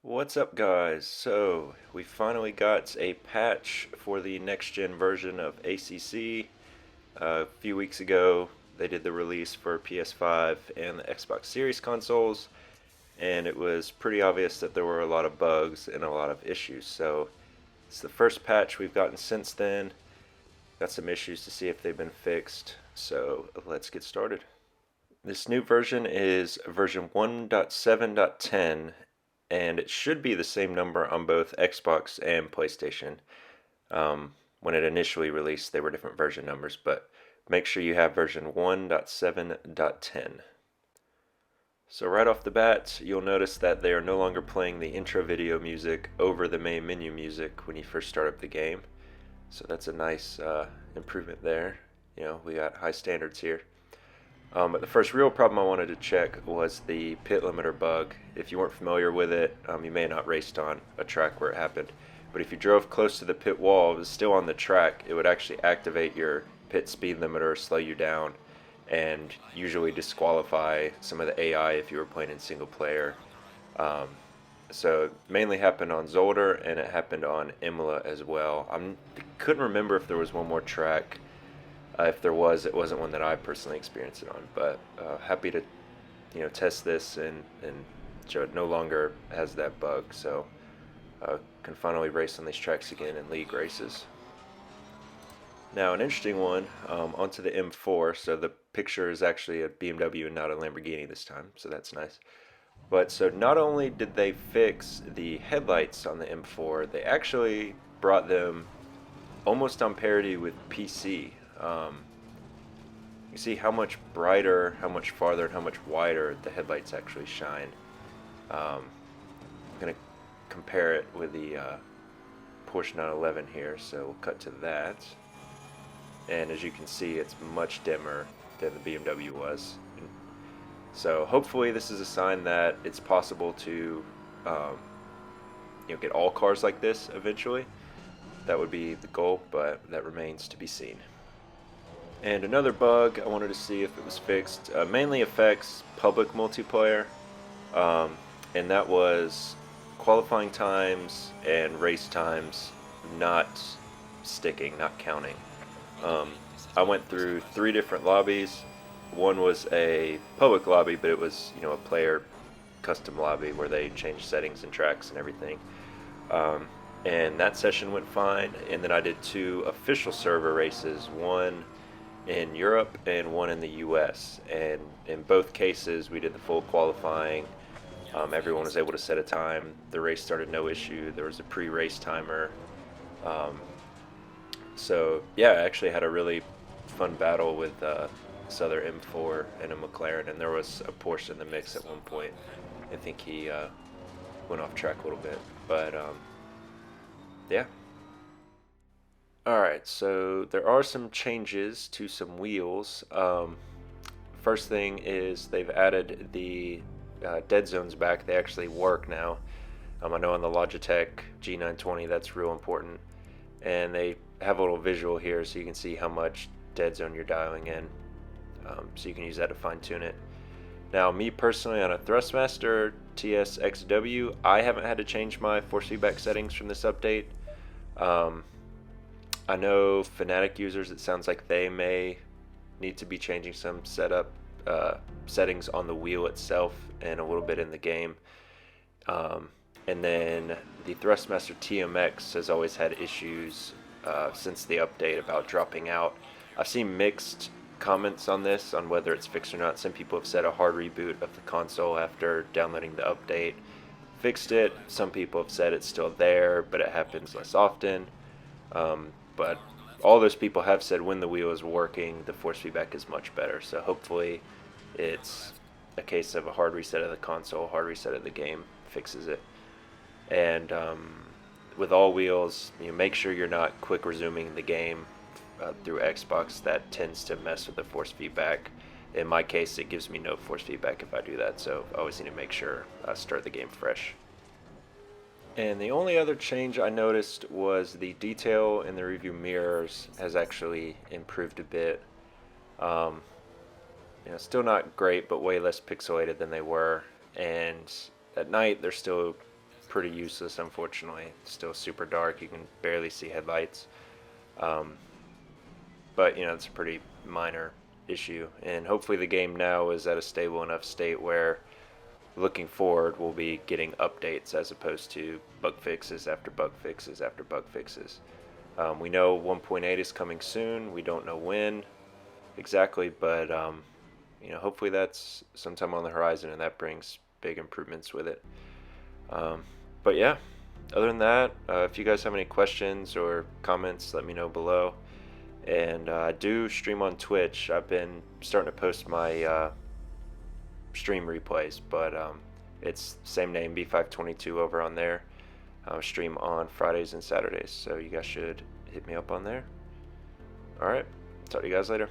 What's up, guys? So we finally got a patch for the next gen version of ACC. A few weeks ago they did the release for PS5 and the Xbox Series consoles, and it was pretty obvious that there were a lot of bugs and a lot of issues. So it's the first patch we've gotten since then. Got some issues to see if they've been fixed, so let's get started. This new version is version 1.7.10, and it should be the same number on both Xbox and PlayStation. When it initially released, they were different version numbers, but make sure you have version 1.7.10. So right off the bat, you'll notice that they are no longer playing the intro video music over the main menu music when you first start up the game. So that's a nice improvement there. We got high standards here. But the first real problem I wanted to check was the pit limiter bug. If you weren't familiar with it, you may not raced on a track where it happened. But if you drove close to the pit wall, it was still on the track, it would actually activate your pit speed limiter, slow you down, and usually disqualify some of the AI if you were playing in single player. So it mainly happened on Zolder, and it happened on Imola as well. I couldn't remember if there was one more track. If there was, it wasn't one that I personally experienced it on, but happy to test this and show it no longer has that bug, so can finally race on these tracks again in league races. Now an interesting one, onto the M4. So the picture is actually a BMW and not a Lamborghini this time, so that's nice. But so not only did they fix the headlights on the M4, they actually brought them almost on parity with PC. You see how much brighter, how much farther, and how much wider the headlights actually shine. I'm going to compare it with the Porsche 911 here, so we'll cut to that. And as you can see, it's much dimmer than the BMW was. So hopefully this is a sign that it's possible to get all cars like this eventually. That would be the goal, but that remains to be seen. And another bug I wanted to see if it was fixed mainly affects public multiplayer, and that was qualifying times and race times not sticking, not counting. I went through 3 different lobbies. One was a public lobby, but it was a player custom lobby where they changed settings and tracks and everything. And that session went fine. And then I did 2 official server races, one in Europe and one in the US, and in both cases we did the full qualifying. Everyone was able to set a time. The race started no issue. There was a pre-race timer. So yeah, I actually had a really fun battle with this other M4 and a McLaren, and there was a Porsche in the mix at one point. I think he went off track a little bit, but yeah. Alright, so there are some changes to some wheels. First thing is they've added the dead zones back. They actually work now. I know on the Logitech G920 that's real important. And they have a little visual here so you can see how much dead zone you're dialing in. So you can use that to fine tune it. Now me personally on a Thrustmaster TSXW, I haven't had to change my force feedback settings from this update. I know Fnatic users, it sounds like they may need to be changing some settings on the wheel itself and a little bit in the game. And then the Thrustmaster TMX has always had issues since the update about dropping out. I've seen mixed comments on this, on whether it's fixed or not. Some people have said a hard reboot of the console after downloading the update fixed it. Some people have said it's still there, but it happens less often. But all those people have said when the wheel is working, the force feedback is much better. So hopefully it's a case of a hard reset of the console, hard reset of the game fixes it. And with all wheels, make sure you're not quick resuming the game through Xbox. That tends to mess with the force feedback. In my case, it gives me no force feedback if I do that, so I always need to make sure I start the game fresh. And the only other change I noticed was the detail in the review mirrors has actually improved a bit. Still not great, but way less pixelated than they were. And at night, they're still pretty useless, unfortunately. It's still super dark. You can barely see headlights. But it's a pretty minor issue, and hopefully the game now is at a stable enough state where looking forward we'll be getting updates as opposed to bug fixes after bug fixes after bug fixes. We know 1.8 is coming soon. We don't know when exactly, but hopefully that's sometime on the horizon, and that brings big improvements with it. But yeah, other than that, if you guys have any questions or comments, let me know below. And I do stream on Twitch. I've been starting to post my stream replays, but it's same name, B522, over on there. I stream on Fridays and Saturdays, so you guys should hit me up on there. Alright, talk to you guys later.